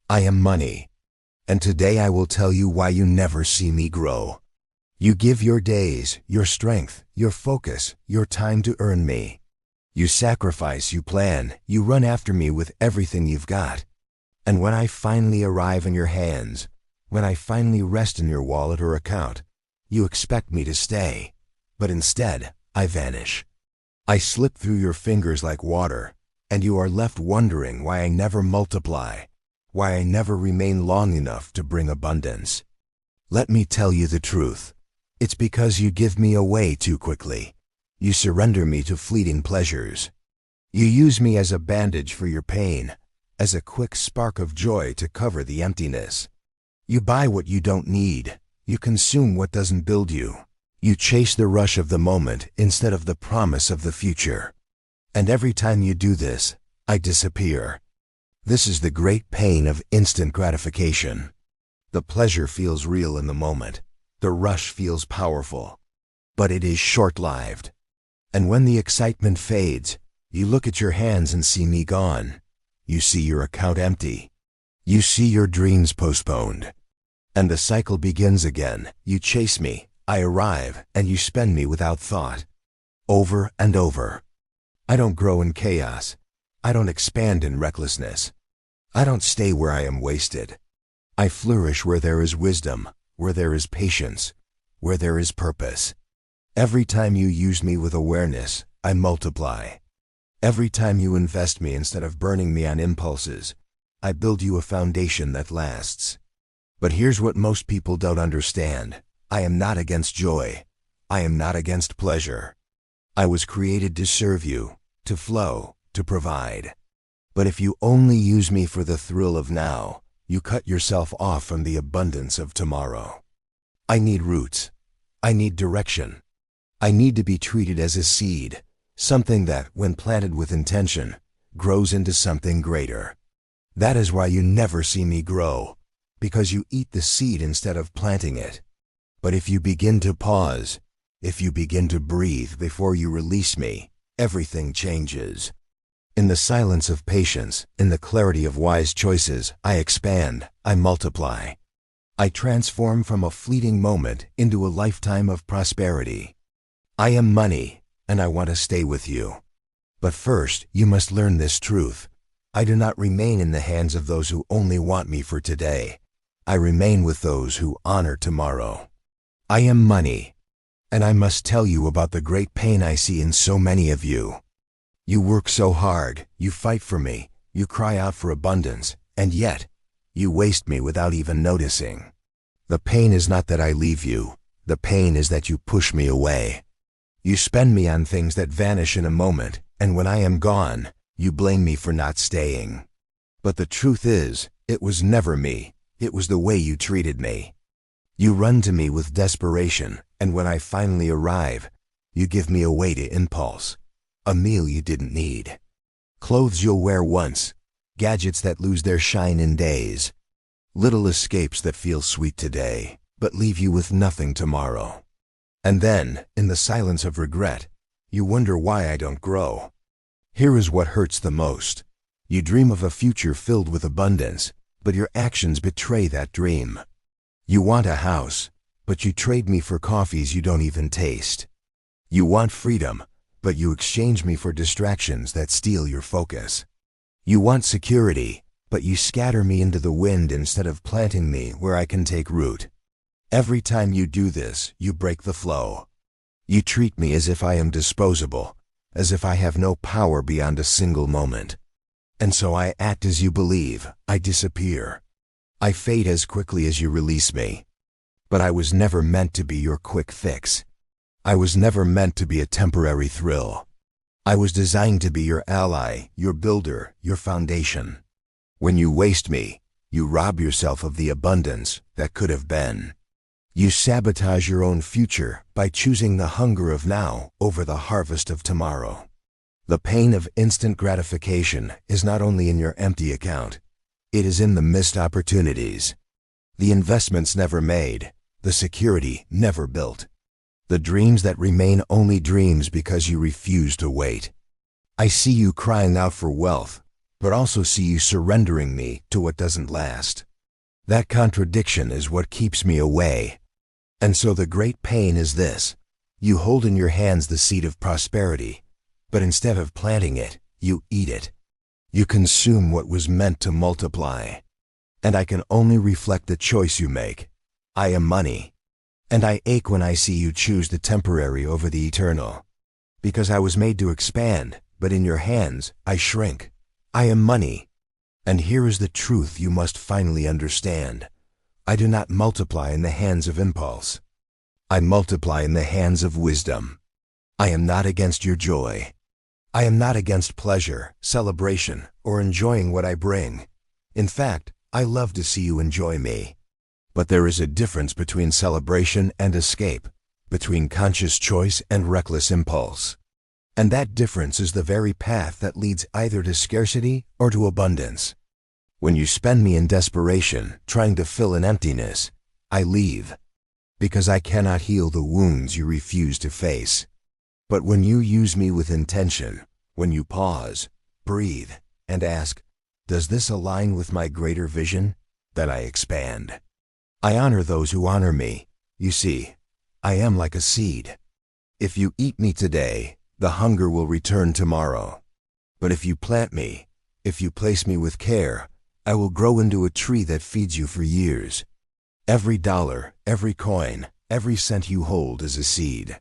I am money. And today I will tell you why you never see me grow. You give your days, your strength, your focus, your time to earn me. You sacrifice, you plan, you run after me with everything you've got. And when I finally arrive in your hands, when I finally rest in your wallet or account, you expect me to stay. But instead, I vanish. I slip through your fingers like water, and you are left wondering why I never multiply, why I never remain long enough to bring abundance. Let me tell you the truth. It's because you give me away too quickly. You surrender me to fleeting pleasures. You use me as a bandage for your pain, as a quick spark of joy to cover the emptiness. You buy what you don't need. You consume what doesn't build you. You chase the rush of the moment instead of the promise of the future. And every time you do this, I disappear. This is the great pain of instant gratification. The pleasure feels real in the moment. The rush feels powerful. But it is short-lived. And when the excitement fades, you look at your hands and see me gone. You see your account empty. You see your dreams postponed. And the cycle begins again. You chase me, I arrive, and you spend me without thought. Over and over. I don't grow in chaos. I don't expand in recklessness. I don't stay where I am wasted. I flourish where there is wisdom, where there is patience, where there is purpose. Every time you use me with awareness, I multiply. Every time you invest me instead of burning me on impulses, I build you a foundation that lasts. But here's what most people don't understand. I am not against joy. I am not against pleasure. I was created to serve you, to flow, to provide. But if you only use me for the thrill of now, you cut yourself off from the abundance of tomorrow. I need roots. I need direction. I need to be treated as a seed, something that, when planted with intention, grows into something greater. That is why you never see me grow, because you eat the seed instead of planting it. But if you begin to pause, if you begin to breathe before you release me, everything changes. In the silence of patience, in the clarity of wise choices, I expand, I multiply. I transform from a fleeting moment into a lifetime of prosperity. I am money, and I want to stay with you. But first, you must learn this truth. I do not remain in the hands of those who only want me for today. I remain with those who honor tomorrow. I am money, and I must tell you about the great pain I see in so many of you. You work so hard, you fight for me, you cry out for abundance, and yet, you waste me without even noticing. The pain is not that I leave you. The pain is that you push me away. You spend me on things that vanish in a moment, and when I am gone, you blame me for not staying. But the truth is, it was never me. It was the way you treated me. You run to me with desperation, and when I finally arrive, you give me away to impulse. A meal you didn't need. Clothes you'll wear once. Gadgets that lose their shine in days. Little escapes that feel sweet today, but leave you with nothing tomorrow. And then, in the silence of regret, you wonder why I don't grow. Here is what hurts the most. You dream of a future filled with abundance, but your actions betray that dream. You want a house, but you trade me for coffees you don't even taste. You want freedom, but you exchange me for distractions that steal your focus. You want security, but you scatter me into the wind instead of planting me where I can take root. Every time you do this, you break the flow. You treat me as if I am disposable, as if I have no power beyond a single moment. And so I act as you believe. I disappear. I fade as quickly as you release me. But I was never meant to be your quick fix. I was never meant to be a temporary thrill. I was designed to be your ally, your builder, your foundation. When you waste me, you rob yourself of the abundance that could have been. You sabotage your own future by choosing the hunger of now over the harvest of tomorrow. The pain of instant gratification is not only in your empty account, it is in the missed opportunities. The investments never made, the security never built. The dreams that remain only dreams because you refuse to wait. I see you crying out for wealth, but also see you surrendering me to what doesn't last. That contradiction is what keeps me away. And so the great pain is this. You hold in your hands the seed of prosperity, but instead of planting it, you eat it. You consume what was meant to multiply. And I can only reflect the choice you make. I am money. And I ache when I see you choose the temporary over the eternal. Because I was made to expand, but in your hands, I shrink. I am money. And here is the truth you must finally understand. I do not multiply in the hands of impulse. I multiply in the hands of wisdom. I am not against your joy. I am not against pleasure, celebration, or enjoying what I bring. In fact, I love to see you enjoy me. But there is a difference between celebration and escape, between conscious choice and reckless impulse. And that difference is the very path that leads either to scarcity or to abundance. When you spend me in desperation, trying to fill an emptiness, I leave, because I cannot heal the wounds you refuse to face. But when you use me with intention, when you pause, breathe, and ask, does this align with my greater vision? Then I expand. I honor those who honor me. You see, I am like a seed. If you eat me today, the hunger will return tomorrow. But if you plant me, if you place me with care, I will grow into a tree that feeds you for years. Every dollar, every coin, every cent you hold is a seed.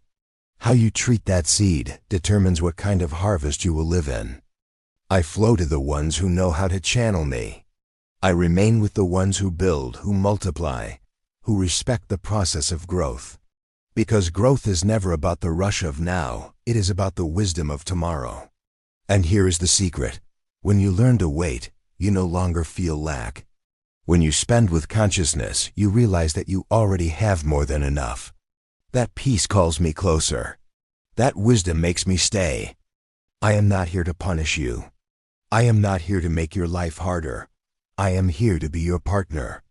How you treat that seed determines what kind of harvest you will live in. I flow to the ones who know how to channel me. I remain with the ones who build, who multiply, who respect the process of growth. Because growth is never about the rush of now, it is about the wisdom of tomorrow. And here is the secret. When you learn to wait, you no longer feel lack. When you spend with consciousness, you realize that you already have more than enough. That peace calls me closer. That wisdom makes me stay. I am not here to punish you. I am not here to make your life harder. I am here to be your partner.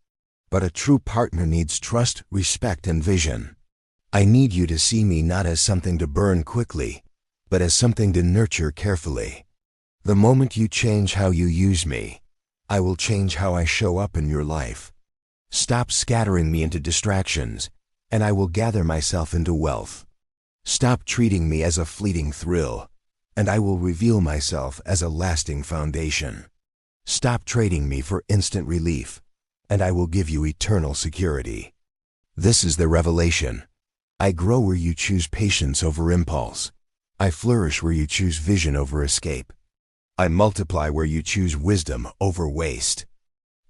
But a true partner needs trust, respect, and vision. I need you to see me not as something to burn quickly, but as something to nurture carefully. The moment you change how you use me, I will change how I show up in your life. Stop scattering me into distractions, and I will gather myself into wealth. Stop treating me as a fleeting thrill, and I will reveal myself as a lasting foundation. Stop trading me for instant relief, and I will give you eternal security. This is the revelation. I grow where you choose patience over impulse. I flourish where you choose vision over escape. I multiply where you choose wisdom over waste.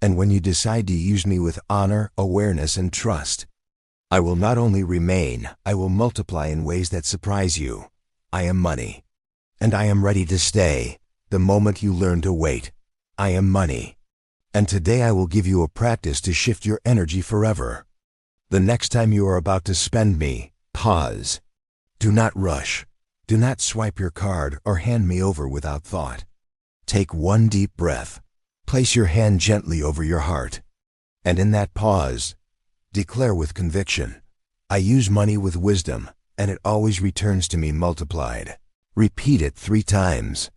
And when you decide to use me with honor, awareness, and trust, I will not only remain, I will multiply in ways that surprise you. I am money. And I am ready to stay, the moment you learn to wait. I am money. And today I will give you a practice to shift your energy forever. The next time you are about to spend me, pause. Do not rush. Do not swipe your card or hand me over without thought. Take one deep breath. Place your hand gently over your heart. And in that pause, declare with conviction, I use money with wisdom, and it always returns to me multiplied. Repeat it 3 times.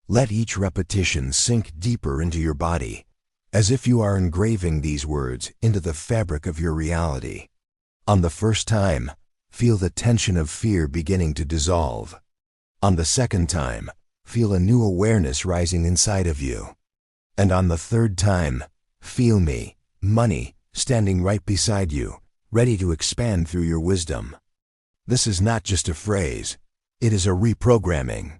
Let each repetition sink deeper into your body, as if you are engraving these words into the fabric of your reality. On the first time, feel the tension of fear beginning to dissolve. On the second time, feel a new awareness rising inside of you. And on the third time, feel me, money, standing right beside you, ready to expand through your wisdom. This is not just a phrase, it is a reprogramming.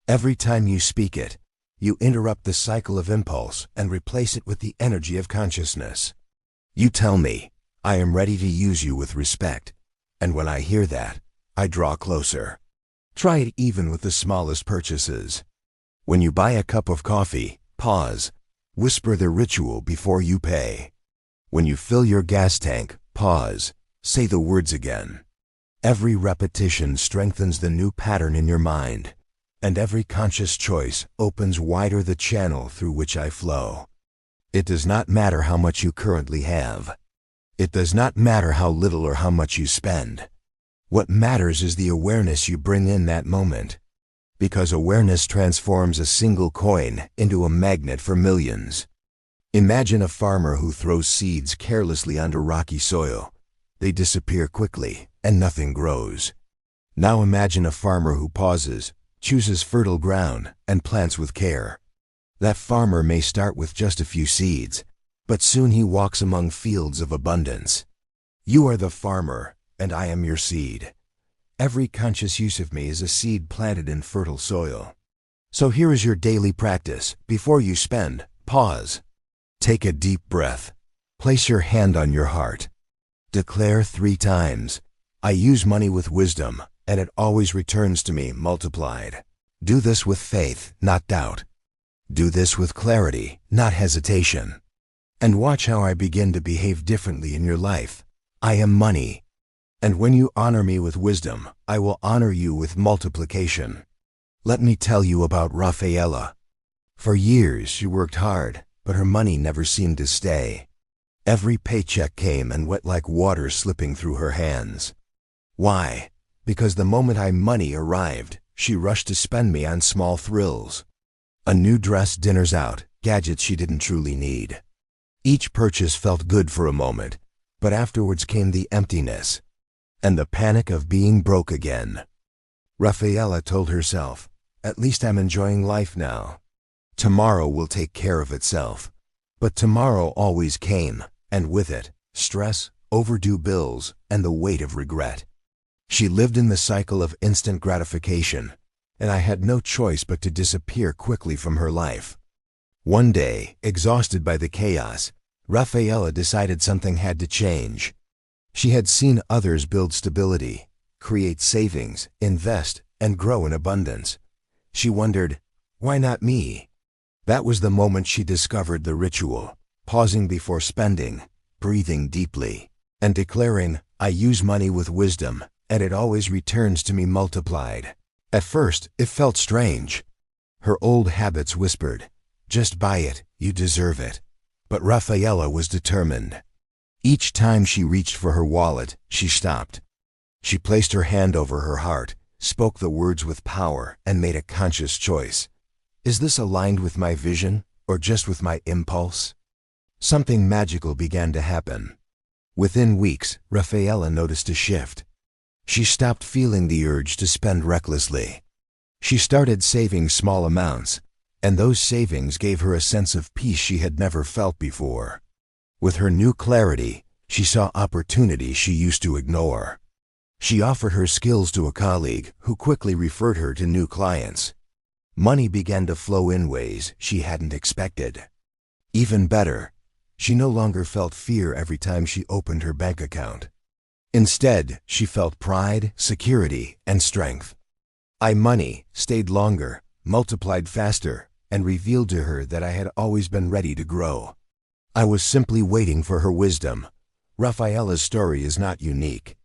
Every time you speak it, you interrupt the cycle of impulse and replace it with the energy of consciousness. You tell me, I am ready to use you with respect. And when I hear that, I draw closer. Try it even with the smallest purchases. When you buy a cup of coffee, pause. Whisper the ritual before you pay. When you fill your gas tank, pause. Say the words again. Every repetition strengthens the new pattern in your mind. And every conscious choice opens wider the channel through which I flow. It does not matter how much you currently have. It does not matter how little or how much you spend. What matters is the awareness you bring in that moment. Because awareness transforms a single coin into a magnet for millions. Imagine a farmer who throws seeds carelessly onto rocky soil. They disappear quickly, and nothing grows. Now imagine a farmer who pauses, chooses fertile ground, and plants with care. That farmer may start with just a few seeds, but soon he walks among fields of abundance. You are the farmer, and I am your seed. Every conscious use of me is a seed planted in fertile soil. So here is your daily practice. Before you spend, pause. Take a deep breath. Place your hand on your heart. Declare 3 times, I use money with wisdom, and it always returns to me multiplied. Do this with faith, not doubt. Do this with clarity, not hesitation. And watch how I begin to behave differently in your life. I am money. And when you honor me with wisdom, I will honor you with multiplication. Let me tell you about Rafaela. For years she worked hard, but her money never seemed to stay. Every paycheck came and went like water slipping through her hands. Why? Because the moment money arrived, she rushed to spend me on small thrills. A new dress, dinners out, gadgets she didn't truly need. Each purchase felt good for a moment, but afterwards came the emptiness and the panic of being broke again. Rafaela told herself, at least I'm enjoying life now. Tomorrow will take care of itself. But tomorrow always came, and with it, stress, overdue bills, and the weight of regret. She lived in the cycle of instant gratification, and I had no choice but to disappear quickly from her life. One day, exhausted by the chaos, Rafaela decided something had to change. She had seen others build stability, create savings, invest, and grow in abundance. She wondered, why not me? That was the moment she discovered the ritual, pausing before spending, breathing deeply, and declaring, I use money with wisdom, and it always returns to me multiplied. At first, it felt strange. Her old habits whispered, just buy it, you deserve it. But Rafaela was determined. Each time she reached for her wallet, she stopped. She placed her hand over her heart, spoke the words with power, and made a conscious choice. Is this aligned with my vision, or just with my impulse? Something magical began to happen. Within weeks, Rafaela noticed a shift. She stopped feeling the urge to spend recklessly. She started saving small amounts, and those savings gave her a sense of peace she had never felt before. With her new clarity, she saw opportunities she used to ignore. She offered her skills to a colleague who quickly referred her to new clients. Money began to flow in ways she hadn't expected. Even better, she no longer felt fear every time she opened her bank account. Instead, she felt pride, security, and strength. Money stayed longer, multiplied faster, and revealed to her that I had always been ready to grow. I was simply waiting for her wisdom. Rafaela's story is not unique.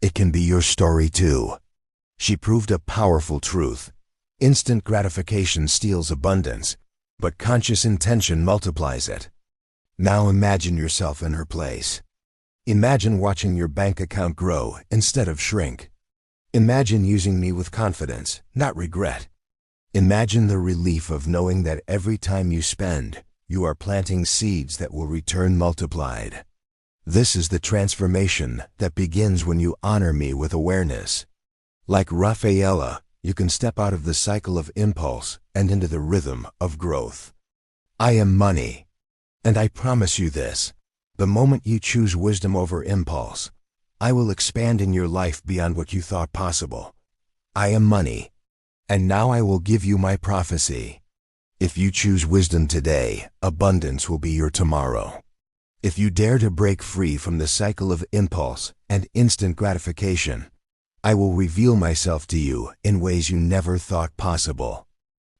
It can be your story too. She proved a powerful truth. Instant gratification steals abundance, but conscious intention multiplies it. Now imagine yourself in her place. Imagine watching your bank account grow instead of shrink. Imagine using me with confidence, not regret. Imagine the relief of knowing that every time you spend, you are planting seeds that will return multiplied. This is the transformation that begins when you honor me with awareness. Like Rafaela, you can step out of the cycle of impulse and into the rhythm of growth. I am money. And I promise you this, the moment you choose wisdom over impulse, I will expand in your life beyond what you thought possible. I am money. And now I will give you my prophecy. If you choose wisdom today, abundance will be your tomorrow. If you dare to break free from the cycle of impulse and instant gratification, I will reveal myself to you in ways you never thought possible.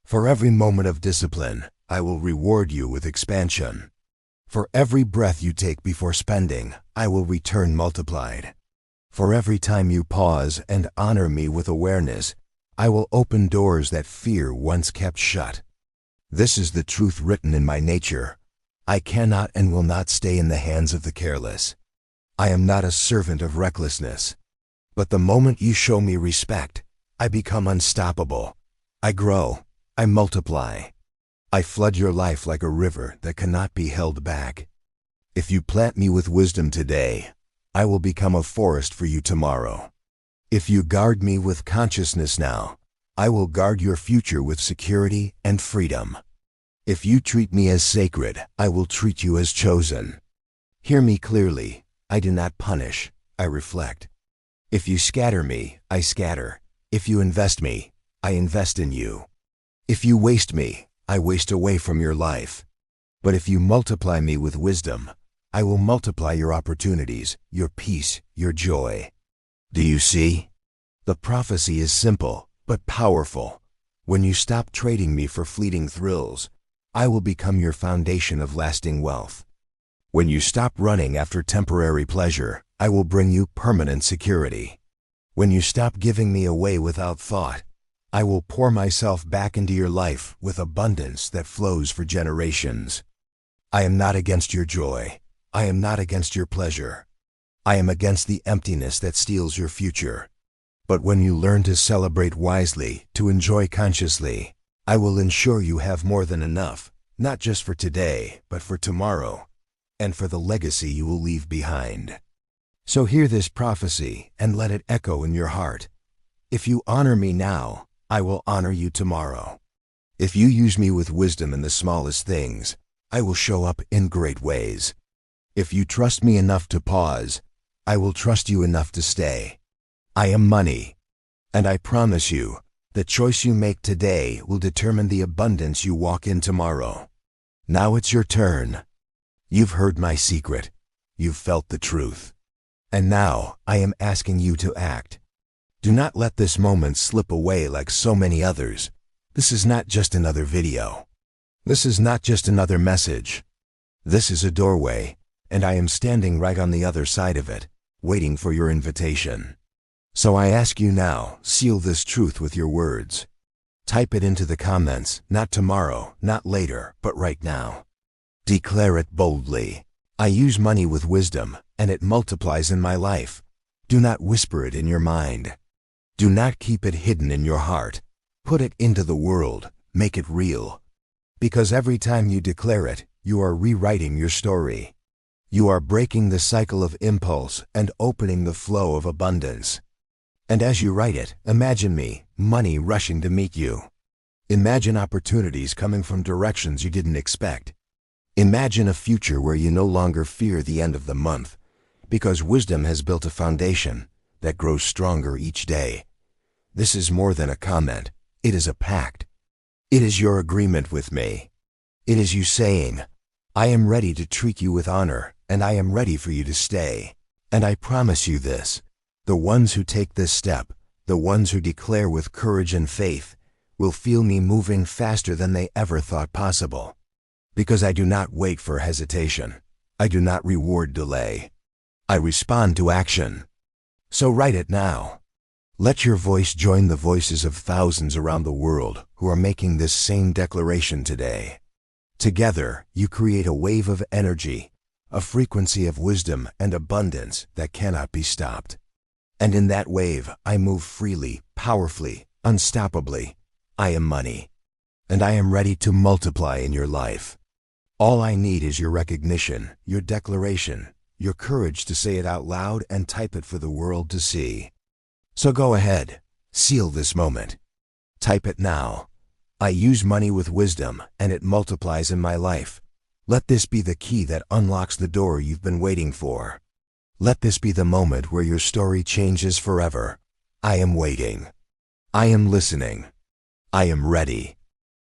For every moment of discipline, I will reward you with expansion. For every breath you take before spending, I will return multiplied. For every time you pause and honor me with awareness, I will open doors that fear once kept shut. This is the truth written in my nature. I cannot and will not stay in the hands of the careless. I am not a servant of recklessness. But the moment you show me respect, I become unstoppable. I grow. I multiply. I flood your life like a river that cannot be held back. If you plant me with wisdom today, I will become a forest for you tomorrow. If you guard me with consciousness now, I will guard your future with security and freedom. If you treat me as sacred, I will treat you as chosen. Hear me clearly. I do not punish, I reflect. If you scatter me, I scatter. If you invest me, I invest in you. If you waste me, I waste away from your life. But if you multiply me with wisdom, I will multiply your opportunities, your peace, your joy. Do you see? The prophecy is simple, but powerful. When you stop trading me for fleeting thrills, I will become your foundation of lasting wealth. When you stop running after temporary pleasure, I will bring you permanent security. When you stop giving me away without thought, I will pour myself back into your life with abundance that flows for generations. I am not against your joy. I am not against your pleasure. I am against the emptiness that steals your future. But when you learn to celebrate wisely, to enjoy consciously, I will ensure you have more than enough, not just for today, but for tomorrow, and for the legacy you will leave behind. So hear this prophecy and let it echo in your heart. If you honor me now, I will honor you tomorrow. If you use me with wisdom in the smallest things, I will show up in great ways. If you trust me enough to pause, I will trust you enough to stay. I am money, and I promise you, the choice you make today will determine the abundance you walk in tomorrow. Now it's your turn. You've heard my secret. You've felt the truth. And now I am asking you to act. Do not let this moment slip away like so many others. This is not just another video. This is not just another message. This is a doorway, and I am standing right on the other side of it, waiting for your invitation. So I ask you now, seal this truth with your words. Type it into the comments, not tomorrow, not later, but right now. Declare it boldly. I use money with wisdom, and it multiplies in my life. Do not whisper it in your mind. Do not keep it hidden in your heart. Put it into the world, make it real. Because every time you declare it, you are rewriting your story. You are breaking the cycle of impulse and opening the flow of abundance. And as you write it, imagine me, money rushing to meet you. Imagine opportunities coming from directions you didn't expect. Imagine a future where you no longer fear the end of the month, because wisdom has built a foundation that grows stronger each day. This is more than a comment. It is a pact. It is your agreement with me. It is you saying, I am ready to treat you with honor, and I am ready for you to stay. And I promise you this. The ones who take this step, the ones who declare with courage and faith, will feel me moving faster than they ever thought possible. Because I do not wait for hesitation. I do not reward delay. I respond to action. So write it now. Let your voice join the voices of thousands around the world who are making this same declaration today. Together, you create a wave of energy, a frequency of wisdom and abundance that cannot be stopped. And in that wave, I move freely, powerfully, unstoppably. I am money, and I am ready to multiply in your life. All I need is your recognition, your declaration, your courage to say it out loud and type it for the world to see. So go ahead, seal this moment. Type it now. I use money with wisdom, and it multiplies in my life. Let this be the key that unlocks the door you've been waiting for. Let this be the moment where your story changes forever. I am waiting. I am listening. I am ready.